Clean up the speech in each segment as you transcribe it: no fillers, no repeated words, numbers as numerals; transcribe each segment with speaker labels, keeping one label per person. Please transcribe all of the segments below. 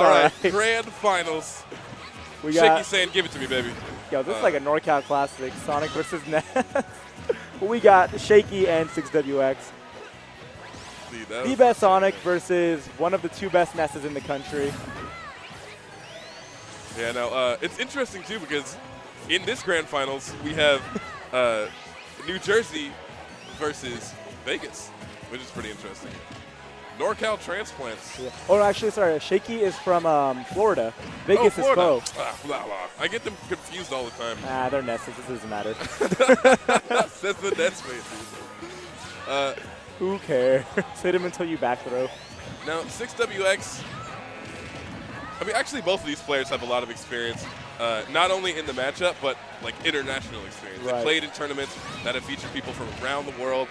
Speaker 1: All right, grand finals.
Speaker 2: We
Speaker 1: Shaky
Speaker 2: got,
Speaker 1: saying, give it to me, baby.
Speaker 2: yo, this is like a NorCal classic, Sonic versus Ness. We got Shaky and 6WX. The best Sonic versus one of the two best Nesses in the country.
Speaker 1: Yeah, no, it's interesting, too, because in this grand finals, we have New Jersey versus Vegas, which is pretty interesting. NorCal transplants.
Speaker 2: Yeah. Oh, no, actually, sorry. Shaky is from Florida. Vegas is
Speaker 1: Florida.
Speaker 2: both.
Speaker 1: I get them confused all the time.
Speaker 2: They're Nesses. This doesn't matter.
Speaker 1: That's the Ness face.
Speaker 2: Who cares? Hit him until you back throw.
Speaker 1: Now, 6WX, I mean, actually, both of these players have a lot of experience, not only in the matchup, but like international experience.
Speaker 2: Right.
Speaker 1: They played in tournaments that have featured people from around the world.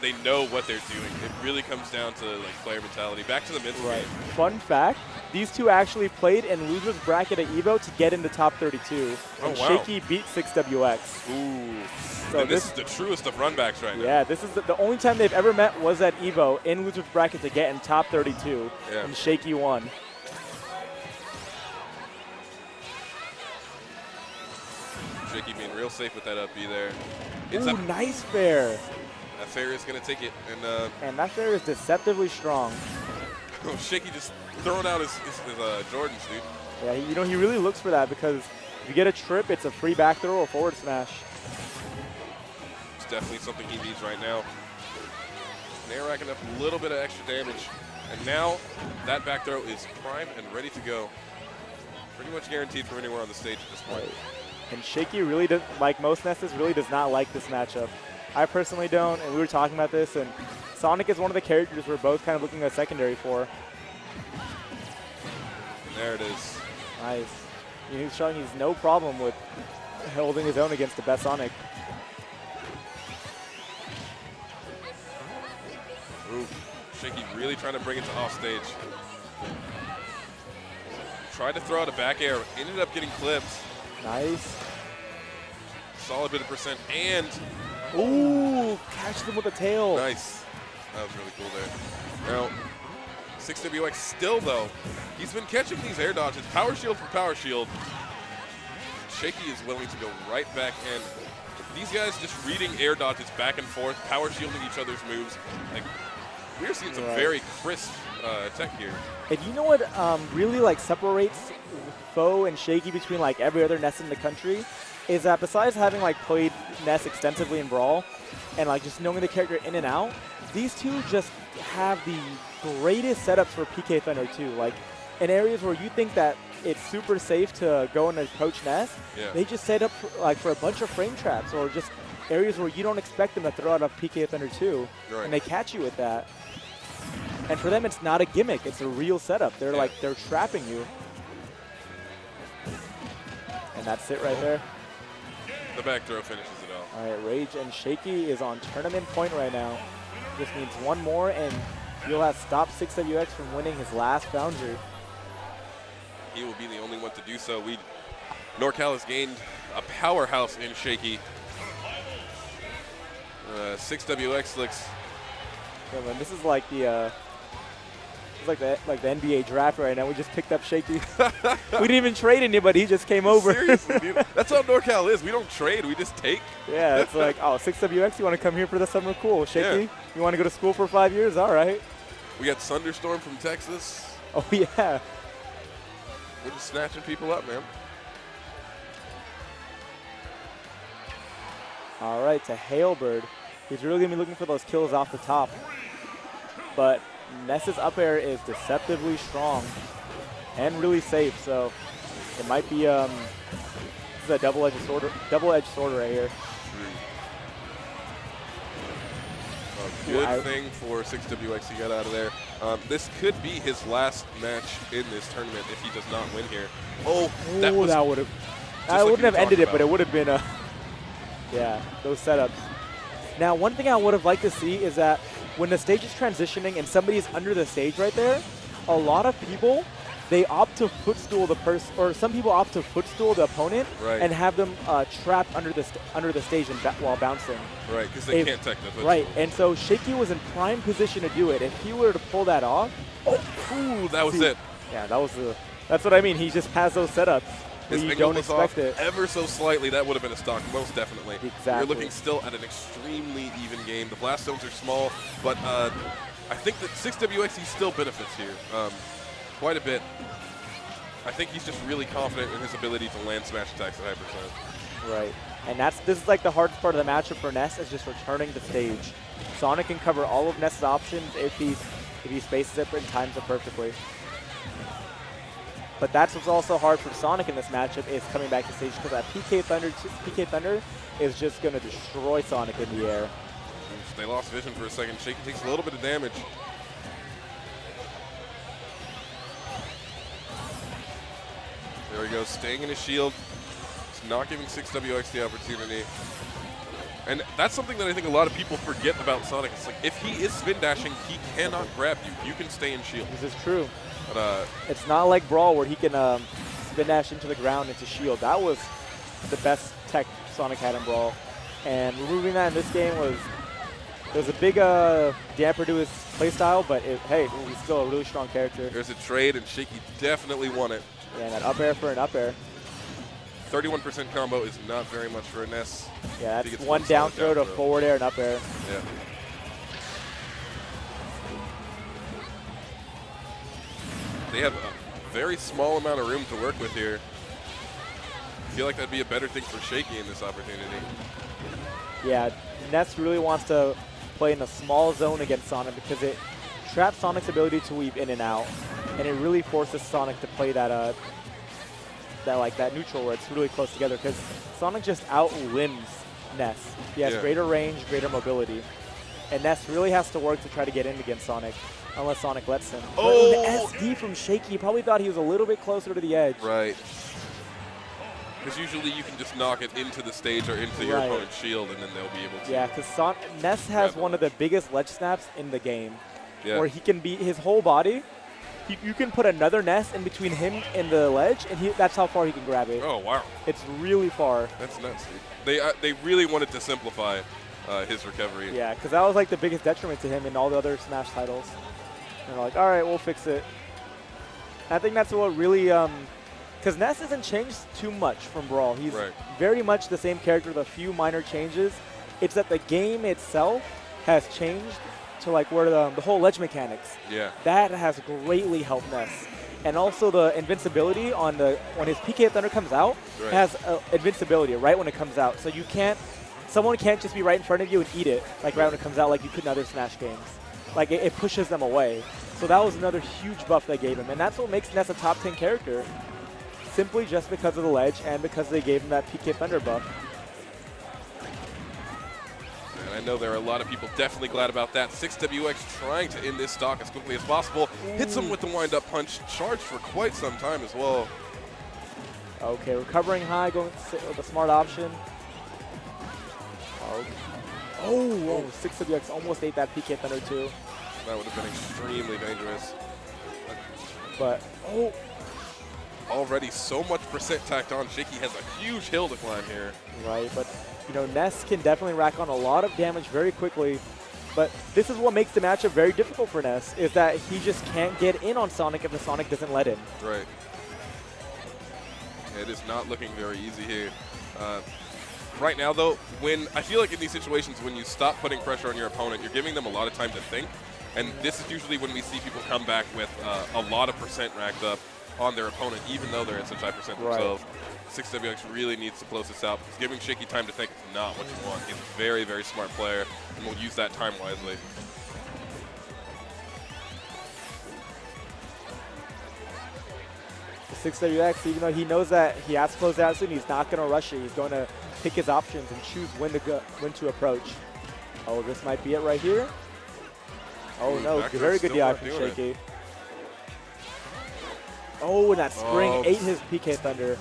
Speaker 1: They know what they're doing. It really comes down to like player mentality. Back to the mental game.
Speaker 2: Fun fact, these two actually played in loser's bracket at EVO to get into top 32.
Speaker 1: Oh,
Speaker 2: and
Speaker 1: wow.
Speaker 2: Shaky beat 6WX.
Speaker 1: Ooh.
Speaker 2: So
Speaker 1: and this is the truest of runbacks right now.
Speaker 2: Yeah, this is the only time they've ever met was at EVO in loser's bracket to get in top 32.
Speaker 1: Yeah.
Speaker 2: And Shaky won.
Speaker 1: Shaky being real safe with that up B there.
Speaker 2: Ooh, nice fair.
Speaker 1: That fair is going to take it.
Speaker 2: And that fair is deceptively strong.
Speaker 1: Shaky just throwing out his Jordans, dude.
Speaker 2: Yeah, he really looks for that because if you get a trip, it's a free back throw or forward smash.
Speaker 1: It's definitely something he needs right now. They're racking up a little bit of extra damage. And now that back throw is primed and ready to go. Pretty much guaranteed from anywhere on the stage at this point.
Speaker 2: And Shaky really does, like most Nesses, really does not like this matchup. I personally don't, and we were talking about this, and Sonic is one of the characters we're both kind of looking at secondary for.
Speaker 1: And there it is.
Speaker 2: Nice. He's showing he's no problem with holding his own against the best Sonic.
Speaker 1: Ooh, Shaky really trying to bring it to off stage. Tried to throw out a back air, ended up getting clipped.
Speaker 2: Nice.
Speaker 1: Solid bit of percent, and
Speaker 2: ooh, catches him with a tail.
Speaker 1: Nice. That was really cool there. Now, 6WX still, though, he's been catching these air dodges. Power shield for power shield. Shaky is willing to go right back in. These guys just reading air dodges back and forth, power shielding each other's moves. Like, we're seeing some very crisp tech here.
Speaker 2: And you know what really like separates Foe and Shaky between like every other Ness in the country is that besides having like played Ness extensively in Brawl and like just knowing the character in and out, these two just have the greatest setups for PK Thunder too. Like in areas where you think that it's super safe to go and approach Ness, they just set up for a bunch of frame traps or just areas where you don't expect them to throw out a PK Thunder 2, and they catch you with that. And for them, it's not a gimmick. It's a real setup. They're like, they're trapping you. And that's it right there.
Speaker 1: The back throw finishes it all.
Speaker 2: All right, Rage and Shaky is on tournament point right now. Just needs one more, and you'll have stopped 6WX from winning his last boundary.
Speaker 1: He will be the only one to do so. NorCal has gained a powerhouse in Shaky. 6WX looks.
Speaker 2: Yeah, man, this is like the like the NBA draft right now. We just picked up Shaky. We didn't even trade anybody. He just came over.
Speaker 1: Seriously, dude. That's how NorCal is. We don't trade. We just take.
Speaker 2: Yeah, it's like, oh, 6WX, you want to come here for the summer? Cool. Shaky, you want to go to school for 5 years? All right.
Speaker 1: We got Thunderstorm from Texas.
Speaker 2: Oh, yeah.
Speaker 1: We're just snatching people up, man.
Speaker 2: All right, to Hailbird. He's really going to be looking for those kills off the top. But Ness's up air is deceptively strong and really safe, so it might be this is a double-edged sword right here.
Speaker 1: A good thing for 6WX he got out of there. This could be his last match in this tournament if he does not win here. Oh, that
Speaker 2: would have. I wouldn't have ended it, but it would have been a. Yeah, those setups. Now, one thing I would have liked to see is that when the stage is transitioning and somebody's under the stage right there, a lot of people, they opt to footstool the person, or some people opt to footstool the opponent and have them trapped under the stage and while bouncing.
Speaker 1: Right, because they can't tech the footstool.
Speaker 2: Right, and so Shaky was in prime position to do it. If he were to pull that off,
Speaker 1: ooh, that was it.
Speaker 2: Yeah, that was That's what I mean. He just has those setups where
Speaker 1: His
Speaker 2: you
Speaker 1: angle
Speaker 2: don't
Speaker 1: was
Speaker 2: expect
Speaker 1: off
Speaker 2: it.
Speaker 1: ever so slightly. That would have been a stock, most definitely.
Speaker 2: Exactly.
Speaker 1: You're looking still at an extremely even game. The blast zones are small, but I think that 6WX, he still benefits here quite a bit. I think he's just really confident in his ability to land smash attacks at high percent.
Speaker 2: Right. And this is like the hardest part of the matchup for Ness, is just returning the stage. Sonic can cover all of Ness's options if he spaces it and times it perfectly. But that's what's also hard for Sonic in this matchup, is coming back to stage, because that PK Thunder is just going to destroy Sonic in the air.
Speaker 1: They lost vision for a second. Shaky takes a little bit of damage. There he goes, staying in his shield. It's not giving 6WX the opportunity. And that's something that I think a lot of people forget about Sonic. It's like, if he is spin dashing, he cannot grab you. You can stay in shield.
Speaker 2: This is true.
Speaker 1: But,
Speaker 2: it's not like Brawl, where he can spin dash into the ground into shield. That was the best tech Sonic had in Brawl. And removing that in this game was a big damper to his playstyle, but hey, he's still a really strong character.
Speaker 1: there's a trade, and Shaky definitely won it.
Speaker 2: Yeah, and that up air for an up air.
Speaker 1: 31% combo is not very much for a Ness.
Speaker 2: Yeah, that's one down throw to forward air and up air.
Speaker 1: Yeah. They have a very small amount of room to work with here. I feel like that'd be a better thing for Shaky in this opportunity.
Speaker 2: Yeah, Ness really wants to play in a small zone against Sonic, because it traps Sonic's ability to weave in and out, and it really forces Sonic to play that neutral where it's really close together, because Sonic just outlimbs Ness. He has greater range, greater mobility, and Ness really has to work to try to get in against Sonic, unless Sonic lets him.
Speaker 1: Oh!
Speaker 2: But the SD from Shaky, he probably thought he was a little bit closer to the edge.
Speaker 1: Right. Because usually you can just knock it into the stage or into your opponent's shield, and then they'll be able to.
Speaker 2: Yeah, because Ness has one of the biggest ledge snaps in the game,
Speaker 1: Yeah.
Speaker 2: where he can be his whole body. You can put another Ness in between him and the ledge, and that's how far he can grab it.
Speaker 1: Oh, wow.
Speaker 2: It's really far.
Speaker 1: That's nuts, dude. They really wanted to simplify his recovery.
Speaker 2: Yeah, because that was like the biggest detriment to him in all the other Smash titles. And they're like, all right, we'll fix it. And I think that's what really, because Ness hasn't changed too much from Brawl. He's very much the same character with a few minor changes. It's that the game itself has changed to like where the whole ledge mechanics.
Speaker 1: Yeah. That
Speaker 2: has greatly helped Ness. And also the invincibility on when his PK Thunder comes out, has invincibility right when it comes out. So someone can't just be right in front of you and eat it like right when it comes out, like you could in other Smash games. Like it pushes them away. So that was another huge buff they gave him, and that's what makes Ness a top 10 character. Simply just because of the ledge and because they gave him that PK Thunder buff.
Speaker 1: And I know there are a lot of people definitely glad about that. 6WX trying to end this stock as quickly as possible. Hits him with the wind-up punch. Charged for quite some time as well.
Speaker 2: Okay, recovering high, going with a smart option. Oh, 6WX almost ate that PK Thunder too.
Speaker 1: That would have been extremely dangerous.
Speaker 2: But,
Speaker 1: already so much percent tacked on. Shaky has a huge hill to climb here.
Speaker 2: Right, but Ness can definitely rack on a lot of damage very quickly. But this is what makes the matchup very difficult for Ness, is that he just can't get in on Sonic if the Sonic doesn't let him.
Speaker 1: Right. It is not looking very easy here. Right now, though, I feel like in these situations, when you stop putting pressure on your opponent, you're giving them a lot of time to think. And this is usually when we see people come back with a lot of percent racked up on their opponent, even though they're at such high percent themselves. 6WX really needs to close this out, because giving Shaky time to think is not what you want. He's a very, very smart player, and will use that time wisely.
Speaker 2: The 6WX, even though he knows that he has to close it out soon, he's not going to rush it. He's going to pick his options and choose when to approach. Oh, this might be it right here. Oh, no, very good DI from Shaky. Oh, and that spring ate his PK Thunder.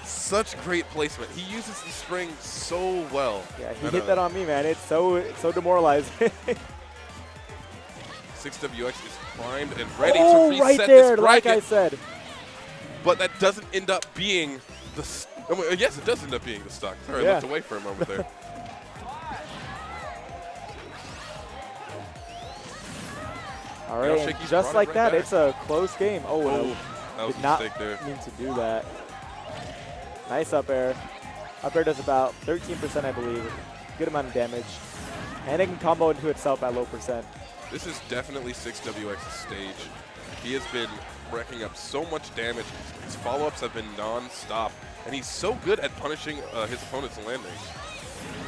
Speaker 1: Such great placement. He uses the spring so well.
Speaker 2: Yeah, he hit that on me, man. It's so demoralizing.
Speaker 1: 6WX is primed and ready to reset
Speaker 2: right there,
Speaker 1: this bracket.
Speaker 2: like I said.
Speaker 1: But that doesn't end up being the... yes, it does end up being the stock. Sorry, I looked away for a moment there.
Speaker 2: All right, just like that, it's a close game.
Speaker 1: That was
Speaker 2: Did
Speaker 1: a
Speaker 2: not
Speaker 1: mistake there.
Speaker 2: mean to do that. Nice up air. Up air does about 13%, I believe. Good amount of damage. And it can combo into itself at low percent.
Speaker 1: This is definitely 6WX's stage. He has been racking up so much damage. His follow-ups have been non-stop. And he's so good at punishing his opponent's landings.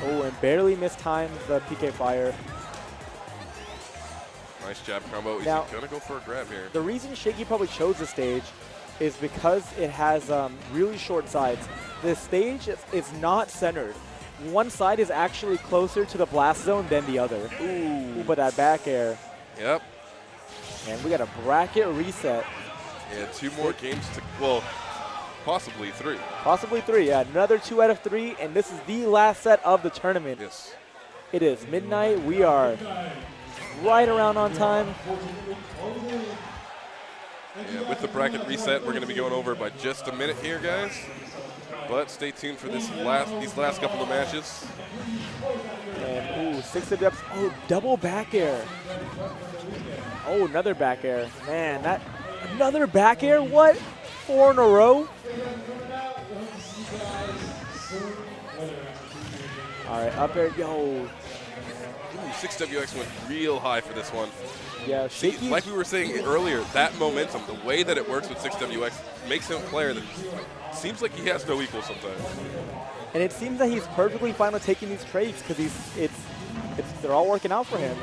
Speaker 2: Oh, and barely mistimed the PK fire.
Speaker 1: Nice jab combo. He's
Speaker 2: Now,
Speaker 1: going to go for a grab here.
Speaker 2: The reason Shaky probably chose the stage is because it has really short sides. The stage is not centered. One side is actually closer to the blast zone than the other. Ooh, but that back air.
Speaker 1: Yep.
Speaker 2: And we got a bracket reset.
Speaker 1: Yeah, 2 more games to, well, possibly 3.
Speaker 2: Possibly 3, yeah. Another 2 out of 3, and this is the last set of the tournament.
Speaker 1: Yes.
Speaker 2: It is midnight. We are right around on time.
Speaker 1: Yeah, with the bracket reset, we're going to be going over by just a minute here, guys. But stay tuned for these last couple of matches.
Speaker 2: And, ooh, 6 of ups. Oh, double back air. Oh, another back air. Man, that, another back air? What? 4 in a row? All right, up air, yo.
Speaker 1: Ooh, 6WX went real high for this one.
Speaker 2: Yeah,
Speaker 1: See,
Speaker 2: Shaky.
Speaker 1: like we were saying earlier, that momentum, the way that it works with 6WX, makes him a player that seems like he has no equal sometimes.
Speaker 2: And it seems that he's perfectly fine with taking these trades because they're all working out for him.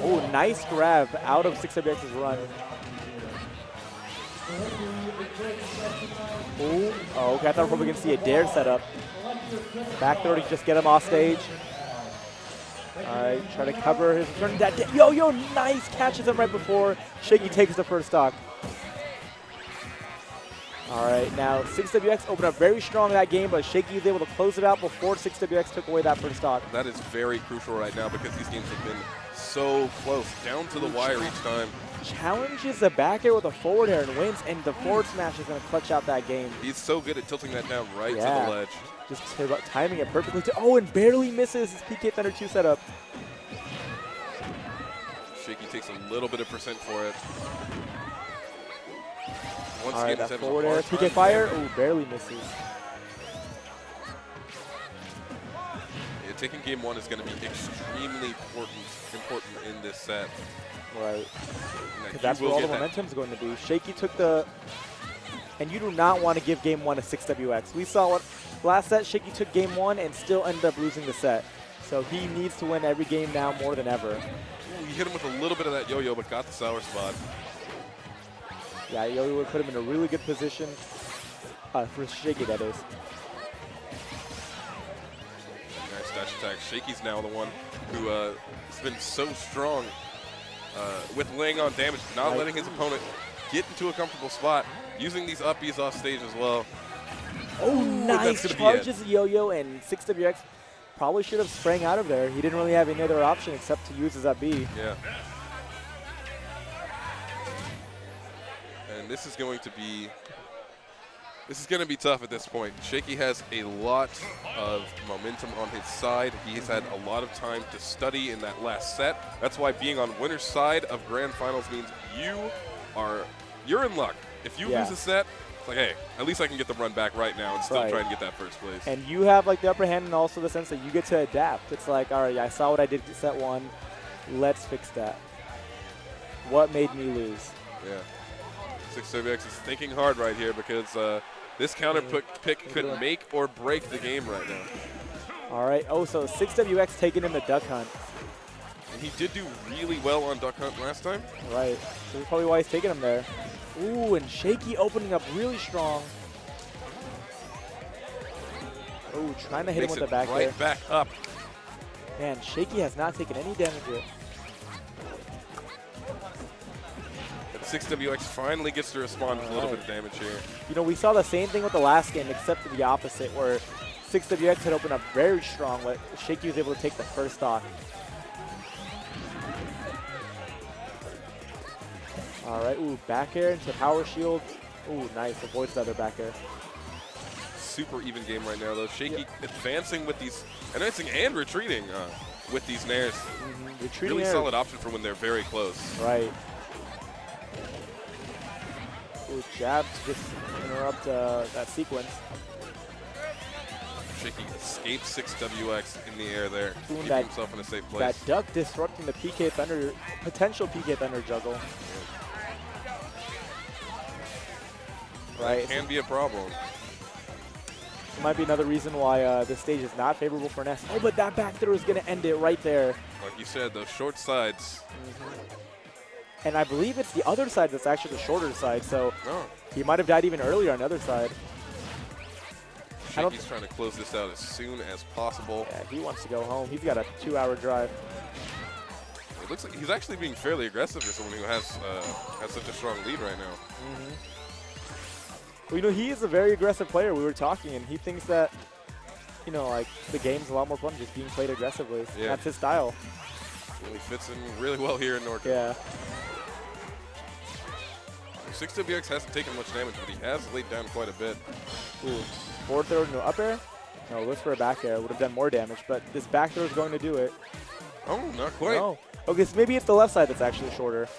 Speaker 2: Oh, nice grab out of 6WX's run. Ooh. Oh, okay, I thought we were probably going to see a dare setup. Back throw to just get him off stage. All right, try to cover his return. That yo, nice, catches him right before Shaky takes the first stock. All right, now 6WX opened up very strong in that game, but Shaky is able to close it out before 6WX took away that first stock.
Speaker 1: That is very crucial right now because these games have been so close, down to the wire each time.
Speaker 2: Challenges the back air with a forward air and wins, and the forward smash is going to clutch out that game.
Speaker 1: He's so good at tilting that down right to the ledge.
Speaker 2: Just timing it perfectly. Oh, and barely misses his PK Thunder 2 setup.
Speaker 1: Shaky takes a little bit of percent for it. Once
Speaker 2: All right,
Speaker 1: again, he's
Speaker 2: that
Speaker 1: having a
Speaker 2: forward air,
Speaker 1: hard
Speaker 2: PK
Speaker 1: time
Speaker 2: fire.
Speaker 1: landing.
Speaker 2: Oh, barely misses.
Speaker 1: Yeah, taking game 1 is going to be extremely important in this set.
Speaker 2: Right.
Speaker 1: And
Speaker 2: Because that's where all the momentum's going to be. Shaky took the... And you do not want to give game 1 to 6WX. We saw what last set, Shaky took game 1 and still ended up losing the set. So he needs to win every game now more than ever.
Speaker 1: Ooh, you hit him with a little bit of that yo-yo, but got the sour spot.
Speaker 2: Yeah, yo-yo would put him in a really good position. For Shaky, that is.
Speaker 1: Nice dash attack. Shaky's now the one who has been so strong with laying on damage, not letting his opponent get into a comfortable spot, using these uppies off stage as well.
Speaker 2: Oh, nice.
Speaker 1: That's
Speaker 2: Charges the yo-yo, and 6WX probably should have sprang out of there. He didn't really have any other option except to use his up B.
Speaker 1: Yeah. And this is going to be tough at this point. Shaky has a lot of momentum on his side. He's had a lot of time to study in that last set. That's why being on winner's side of grand finals means you're in luck. If you lose a set, it's like, hey, at least I can get the run back right now and still try and get that first place.
Speaker 2: And you have like the upper hand, and also the sense that you get to adapt. It's like, all right, I saw what I did at set 1. Let's fix that. What made me lose?
Speaker 1: Yeah. 6WX is thinking hard right here because this counter pick could make or break the game right now.
Speaker 2: All right. Oh, so 6WX taking in the duck hunt.
Speaker 1: And he did do really well on duck hunt last time.
Speaker 2: Right. So that's probably why he's taking him there. Ooh, and Shaky opening up really strong. Ooh, trying to hit him with the back air.
Speaker 1: Right back up.
Speaker 2: Man, Shaky has not taken any damage yet.
Speaker 1: 6WX finally gets to respond with a little bit of damage here.
Speaker 2: You know, we saw the same thing with the last game, except for the opposite, where 6WX had opened up very strong, but Shaky was able to take the first stock. All right, ooh, back air into power shield. Ooh, nice, avoids the other back air.
Speaker 1: Super even game right now, though. Shaky advancing with these, advancing and retreating with these nairs.
Speaker 2: Retreating
Speaker 1: really
Speaker 2: air.
Speaker 1: solid option for when they're very close.
Speaker 2: Right. Ooh, jab to just interrupt that sequence.
Speaker 1: Shaky escapes 6WX in the air there,
Speaker 2: Ooh,
Speaker 1: keeping
Speaker 2: that-
Speaker 1: himself in a safe place.
Speaker 2: That duck disrupting the PK Thunder, potential PK Thunder juggle. Right.
Speaker 1: Can be a problem.
Speaker 2: It might be another reason why this stage is not favorable for Ness. Oh, but that back throw is going to end it right there.
Speaker 1: Like you said, those short sides.
Speaker 2: And I believe it's the other side that's actually the shorter side, so
Speaker 1: Oh,
Speaker 2: he might have died even earlier on the other side.
Speaker 1: Shaky's trying to close this out as soon as possible.
Speaker 2: Yeah, he wants to go home. He's got a 2-hour drive.
Speaker 1: It looks like he's actually being fairly aggressive for someone who has such a strong lead right now.
Speaker 2: Well, you know, he is a very aggressive player. We were talking, and he thinks that, you know, like, the game's a lot more fun just being played aggressively.
Speaker 1: Yeah.
Speaker 2: That's his style.
Speaker 1: Really fits in really well here in NorCal.
Speaker 2: Yeah.
Speaker 1: 6WX hasn't taken much damage, but he has laid down quite a bit.
Speaker 2: Ooh. Forward throw into up air. No, looks for a back air. Would have done more damage, but this back throw is going to do it.
Speaker 1: Oh, not quite.
Speaker 2: No. Okay, so maybe it's the left side that's actually shorter.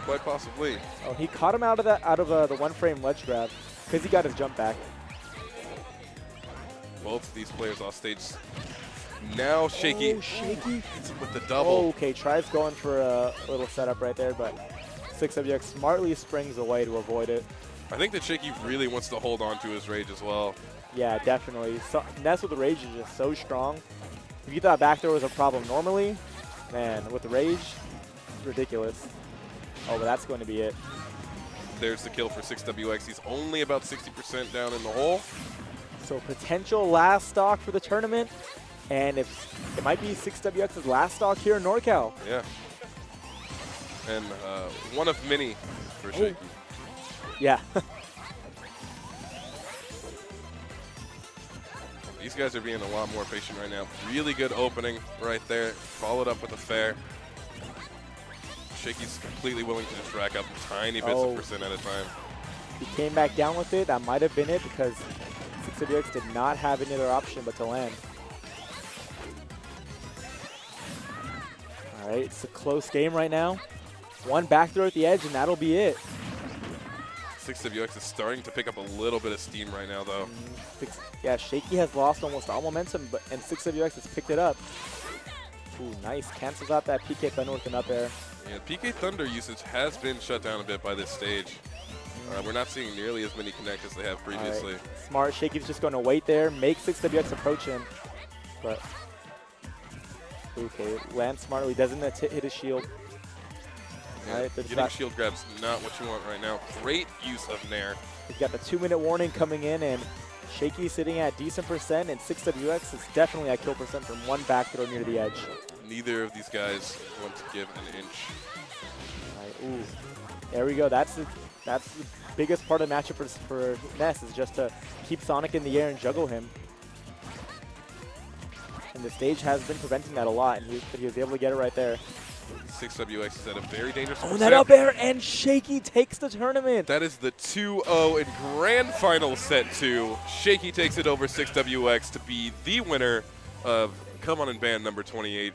Speaker 1: Quite possibly.
Speaker 2: Oh, he caught him out of the one-frame ledge grab because he got his jump back.
Speaker 1: Both of these players off stage. Now Shaky.
Speaker 2: Oh, Shaky.
Speaker 1: Hits him with the double.
Speaker 2: Oh, okay, tries going for a little setup right there, but 6WX smartly springs away to avoid it.
Speaker 1: I think that Shaky really wants to hold on to his rage as well.
Speaker 2: Yeah, definitely. So, Ness with the rage is just so strong. If you thought back throw was a problem normally, man, with the rage, it's ridiculous. Oh, but that's going to be it.
Speaker 1: There's the kill for 6WX. He's only about 60% down in the hole.
Speaker 2: So potential last stock for the tournament, and if it might be 6WX's last stock here in NorCal.
Speaker 1: Yeah. And one of many for Shaky.
Speaker 2: Yeah.
Speaker 1: These guys are being a lot more patient right now. Really good opening right there. Followed up with a fair. Shaky's completely willing to just rack up tiny bits of percent at a time.
Speaker 2: He came back down with it. That might have been it because 6WX did not have any other option but to land. All right, it's a close game right now. One back throw at the edge, and that'll be it.
Speaker 1: 6WX is starting to pick up a little bit of steam right now, though.
Speaker 2: Yeah, Shaky has lost almost all momentum, and 6WX has picked it up. Ooh, nice. Cancels out that PK Thunder with an up air.
Speaker 1: Yeah, PK Thunder usage has been shut down a bit by this stage. We're not seeing nearly as many connect as they have previously.
Speaker 2: Right. Smart. Shaky's just going to wait there, make 6WX approach him. But, okay, lands smartly, doesn't hit his shield.
Speaker 1: Yeah,
Speaker 2: Right,
Speaker 1: getting shield grab's not what you want right now. Great use of Nair.
Speaker 2: We've got the 2-minute warning coming in, and Shaky sitting at decent percent, and 6WX is definitely at kill percent from one back throw near the edge.
Speaker 1: Neither of these guys want to give an inch.
Speaker 2: All right, ooh, there we go. That's the biggest part of the matchup for Ness is just to keep Sonic in the air and juggle him. And the stage has been preventing that a lot, and he was able to get it right there.
Speaker 1: 6WX is at a very dangerous
Speaker 2: Oh, that up air, and Shaky takes the tournament.
Speaker 1: That is the 2-0 in grand final set 2. Shaky takes it over 6WX to be the winner of Come On and Band number 28.